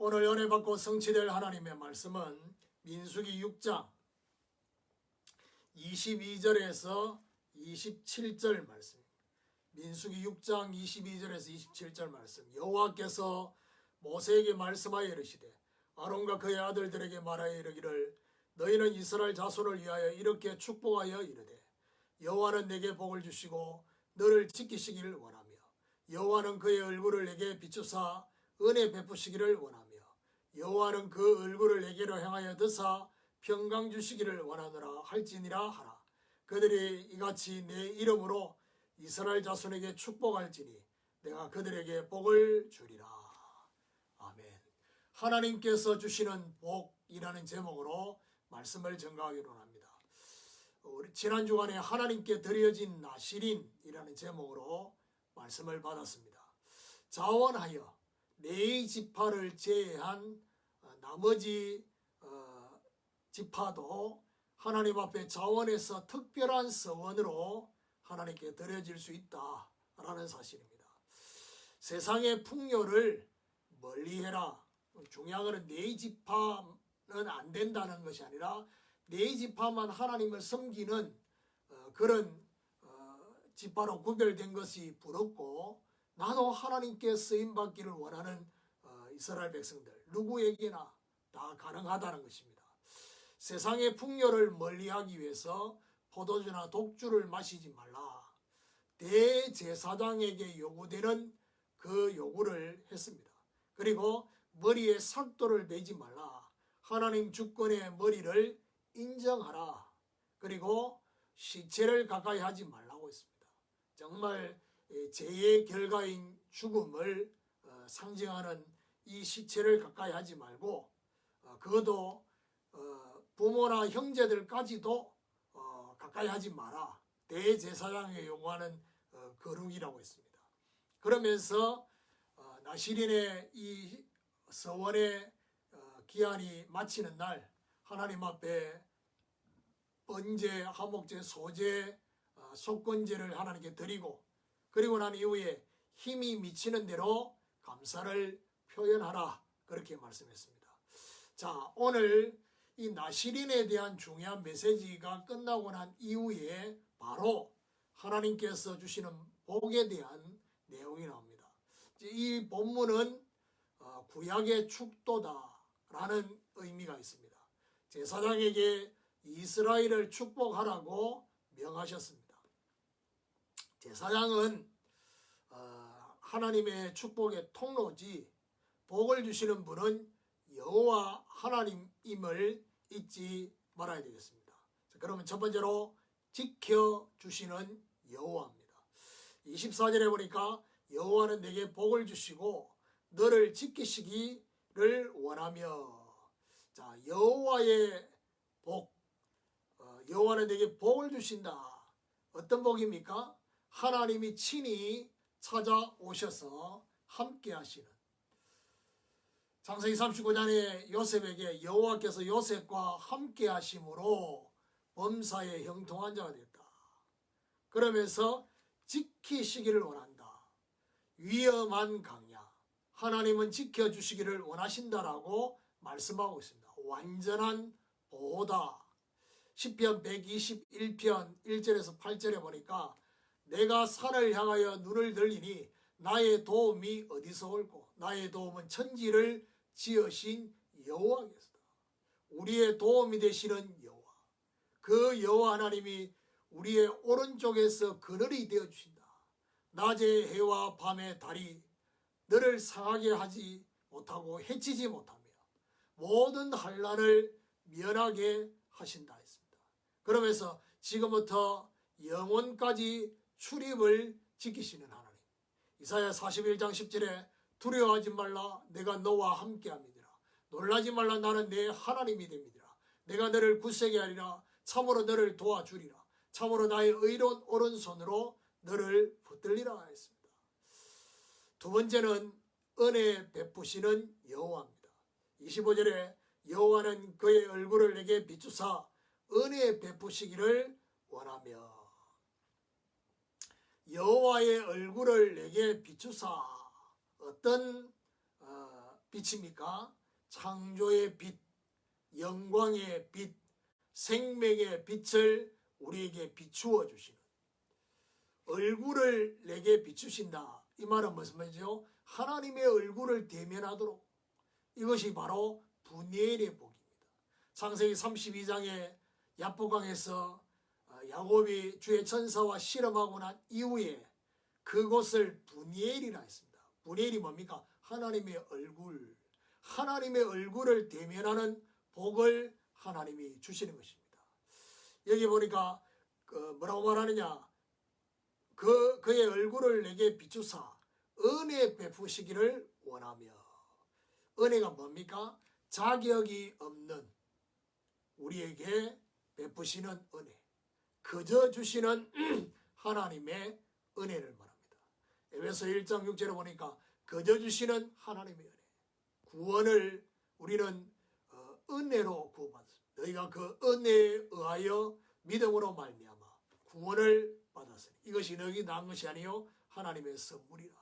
오늘 은혜 받고 성취될 하나님의 말씀은 민수기 6장 22절에서 27절 말씀입니다. 민수기 6장 22절에서 27절 말씀. 여호와께서 모세에게 말씀하여 이르시되 아론과 그의 아들들에게 말하여 이르기를 너희는 이스라엘 자손을 위하여 이렇게 축복하여 이르되 여호와는 내게 복을 주시고 너를 지키시기를 원하며 여호와는 그의 얼굴을 내게 비추사 은혜 베푸시기를 원하며 여호와는 그 얼굴을 내게로 향하여 드사 평강 주시기를 원하노라 할지니라 하라. 그들이 이같이 내 이름으로 이스라엘 자손에게 축복할지니 내가 그들에게 복을 주리라. 아멘. 하나님께서 주시는 복이라는 제목으로 말씀을 전가하기로 합니다. 우리 지난 주간에 하나님께 드려진 나실인이라는 제목으로 말씀을 받았습니다. 자원하여 네 지파를 제외한 나머지 지파도 하나님 앞에 자원해서 특별한 서원으로 하나님께 드려질 수 있다라는 사실입니다. 세상의 풍요를 멀리해라. 중요한 것은 네 지파는 안 된다는 것이 아니라 네 지파만 하나님을 섬기는 그런 지파로 구별된 것이 부럽고 나도 하나님께 쓰임받기를 원하는 이스라엘 백성들 누구에게나 다 가능하다는 것입니다. 세상의 풍요를 멀리하기 위해서 포도주나 독주를 마시지 말라. 대제사장에게 요구되는 그 요구를 했습니다. 그리고 머리에 삭도를 내지 말라. 하나님 주권의 머리를 인정하라. 그리고 시체를 가까이 하지 말라고 했습니다. 정말 죄의 결과인 죽음을 상징하는 이 시체를 가까이 하지 말고 그것도 부모나 형제들까지도 가까이 하지 마라. 대제사장에게 요구하는 거룩이라고 했습니다. 그러면서 나실인의 이 서원의 기한이 마치는 날 하나님 앞에 번제, 화목제, 소제, 속건제를 하나님께 드리고 그리고 난 이후에 힘이 미치는 대로 감사를 표현하라. 그렇게 말씀했습니다. 자, 오늘 이 나실인에 대한 중요한 메시지가 끝나고 난 이후에 바로 하나님께서 주시는 복에 대한 내용이 나옵니다. 이 본문은 구약의 축도다라는 의미가 있습니다. 제사장에게 이스라엘을 축복하라고 명하셨습니다. 제사장은 하나님의 축복의 통로지 복을 주시는 분은 여호와 하나님임을 잊지 말아야 되겠습니다. 자, 그러면 첫 번째로 지켜주시는 여호와입니다. 24절에 보니까 여호와는 내게 복을 주시고 너를 지키시기를 원하며 자 여호와의 복 여호와는 내게 복을 주신다. 어떤 복입니까? 하나님이 친히 찾아오셔서 함께 하시는 창세기 39장에 요셉에게 여호와께서 요셉과 함께 하심으로 범사에 형통한 자가 됐다. 그러면서 지키시기를 원한다. 위험한 강야 하나님은 지켜주시기를 원하신다라고 말씀하고 있습니다. 완전한 보호다. 시편 121편 1절에서 8절에 보니까 내가 산을 향하여 눈을 들리니 나의 도움이 어디서 올꼬 나의 도움은 천지를 지으신 여호와께서다. 우리의 도움이 되시는 여호와 그 여호와 하나님이 우리의 오른쪽에서 그늘이 되어주신다. 낮의 해와 밤의 달이 너를 상하게 하지 못하고 해치지 못하며 모든 환난을 면하게 하신다 했습니다. 그러면서 지금부터 영원까지 출입을 지키시는 하나님. 이사야 41장 10절에 두려워하지 말라 내가 너와 함께함이니라. 놀라지 말라 나는 내 하나님이 됨이니라. 내가 너를 굳세게 하리라. 참으로 너를 도와주리라. 참으로 나의 의로운 오른손으로 너를 붙들리라 했습니다. 두 번째는 은혜 베푸시는 여호와입니다. 25절에 여호와는 그의 얼굴을 내게 비추사 은혜 베푸시기를 원하며 여호와의 얼굴을 내게 비추사 어떤 빛입니까? 창조의 빛, 영광의 빛, 생명의 빛을 우리에게 비추어 주시는, 얼굴을 내게 비추신다. 이 말은 무슨 말이죠? 하나님의 얼굴을 대면하도록, 이것이 바로 분이엘의 복입니다. 창세기 32장의 야복강에서 야곱이 주의 천사와 실험하고 난 이후에 그곳을 분이엘이라 했습니다. 분이엘이 뭡니까? 하나님의 얼굴, 하나님의 얼굴을 대면하는 복을 하나님이 주시는 것입니다. 여기 보니까 뭐라고 말하느냐? 그의 얼굴을 내게 비추사 은혜 베푸시기를 원하며. 은혜가 뭡니까? 자격이 없는 우리에게 베푸시는 은혜, 그저 주시는 하나님의 은혜를 말합니다. 에베소 1장 6절에 보니까 그저 주시는 하나님의 은혜, 구원을 우리는 은혜로 구원받았습니다. 너희가 그 은혜에 의하여 믿음으로 말미암아 구원을 받았으니 이것이 너희 난 것이 아니요 하나님의 선물이라.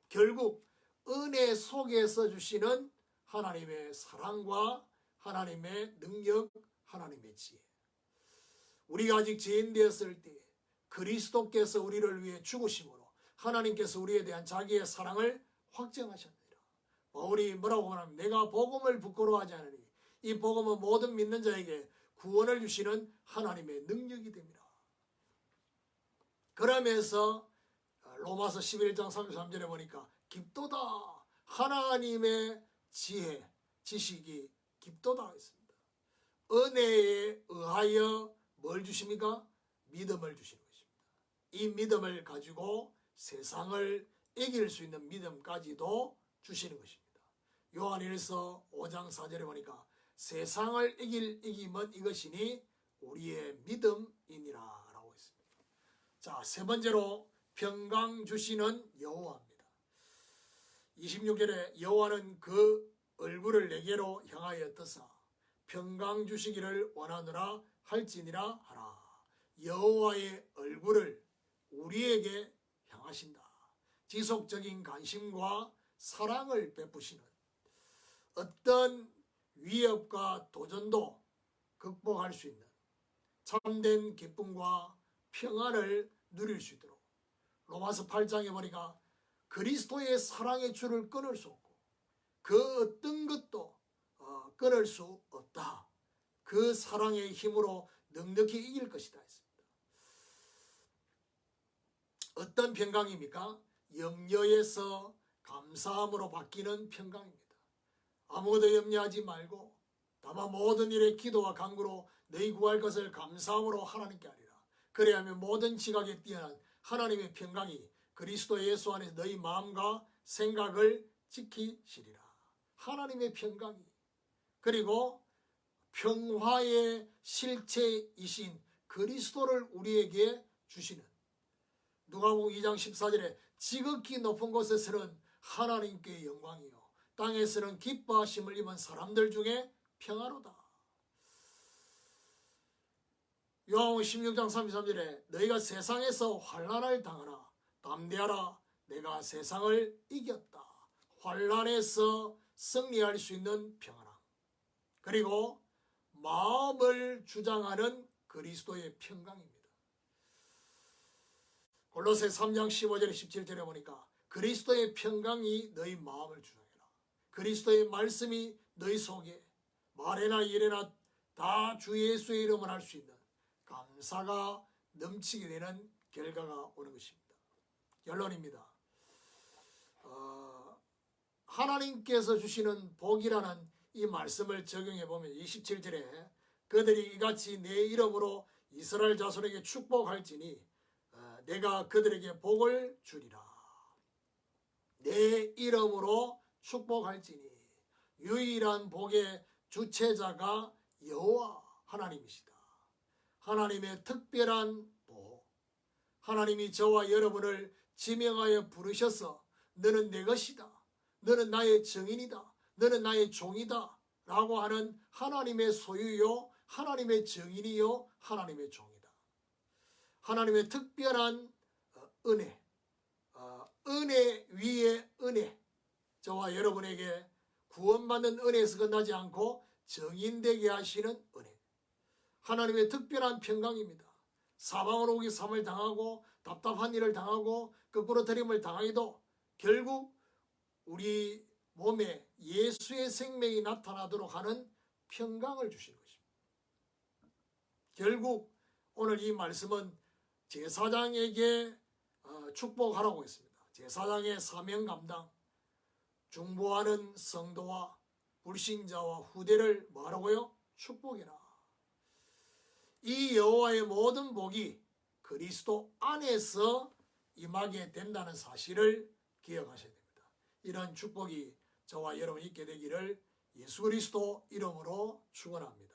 결국 은혜 속에서 주시는 하나님의 사랑과 하나님의 능력, 하나님의 지혜. 우리가 아직 죄인 되었을 때 그리스도께서 우리를 위해 죽으심으로 하나님께서 우리에 대한 자기의 사랑을 확정하셨느니라. 바울이 뭐라고 말하면 내가 복음을 부끄러워하지 않으니 이 복음은 모든 믿는 자에게 구원을 주시는 하나님의 능력이 됩니다. 그러면서 로마서 11장 33절에 보니까 깊도다, 하나님의 지혜, 지식이 깊도다 했습니다. 은혜에 의하여 뭘 주십니까? 믿음을 주시는 것입니다. 이 믿음을 가지고 세상을 이길 수 있는 믿음까지도 주시는 것입니다. 요한일서 5장 4절에 보니까 세상을 이길 이김은 이것이니 우리의 믿음이니라 라고 했습니다. 자, 세 번째로 평강 주시는 여호와입니다. 26절에 여호와는 그 얼굴을 내게로 향하여 뜨사 평강 주시기를 원하노라 할지니라 하라. 여호와의 얼굴을 우리에게 향하신다. 지속적인 관심과 사랑을 베푸시는, 어떤 위협과 도전도 극복할 수 있는 참된 기쁨과 평안을 누릴 수 있도록. 로마서 8장에 보니까 그리스도의 사랑의 줄을 끊을 수 없고 그 어떤 것도 끊을 수 없다. 그 사랑의 힘으로 넉넉히 이길 것이다 했습니다. 어떤 평강입니까? 염려에서 감사함으로 바뀌는 평강입니다. 아무것도 염려하지 말고 다만 모든 일에 기도와 간구로 너희 구할 것을 감사함으로 하나님께 하리라. 그래야면 모든 지각에 뛰어난 하나님의 평강이 그리스도 예수 안에서 너희 마음과 생각을 지키시리라. 하나님의 평강이, 그리고 평화의 실체이신 그리스도를 우리에게 주시는, 누가복음 2장 14절에 지극히 높은 곳에서는 하나님께 영광이요 땅에서는 기뻐하심을 입은 사람들 중에 평화로다. 요한복음 16장 33절에 너희가 세상에서 환난을 당하나 담대하라 내가 세상을 이겼다. 환난에서 승리할 수 있는 평안함, 그리고 마음을 주장하는 그리스도의 평강입니다. 골로새 3장 15절에 17절에 보니까 그리스도의 평강이 너희 마음을 주장해라. 그리스도의 말씀이 너희 속에 말에나 일에나 다 주 예수의 이름을 할 수 있는 감사가 넘치게 되는 결과가 오는 것입니다. 결론입니다. 하나님께서 주시는 복이라는 이 말씀을 적용해 보면 27절에 그들이 이같이 내 이름으로 이스라엘 자손에게 축복할지니 내가 그들에게 복을 주리라. 내 이름으로 축복할지니, 유일한 복의 주체자가 여호와 하나님이시다. 하나님의 특별한 보호, 하나님이 저와 여러분을 지명하여 부르셔서 너는 내 것이다, 너는 나의 증인이다, 너는 나의 종이다 라고 하는 하나님의 소유요 하나님의 증인이요 하나님의 종이다. 하나님의 특별한 은혜, 은혜 위에 은혜, 저와 여러분에게 구원받는 은혜에서 끝나지 않고 정인되게 하시는 은혜. 하나님의 특별한 평강입니다. 사방으로 오기 삼을 당하고 답답한 일을 당하고 거꾸러뜨림을 당하기도 결국 우리 몸에 예수의 생명이 나타나도록 하는 평강을 주시는 것입니다. 결국 오늘 이 말씀은 제사장에게 축복하라고 했습니다. 제사장의 사명 감당, 중보하는 성도와 불신자와 후대를 뭐하라고요? 축복해라. 이 여호와의 모든 복이 그리스도 안에서 임하게 된다는 사실을 기억하셔야 됩니다. 이런 축복이 저와 여러분 있게 되기를 예수 그리스도 이름으로 축원합니다.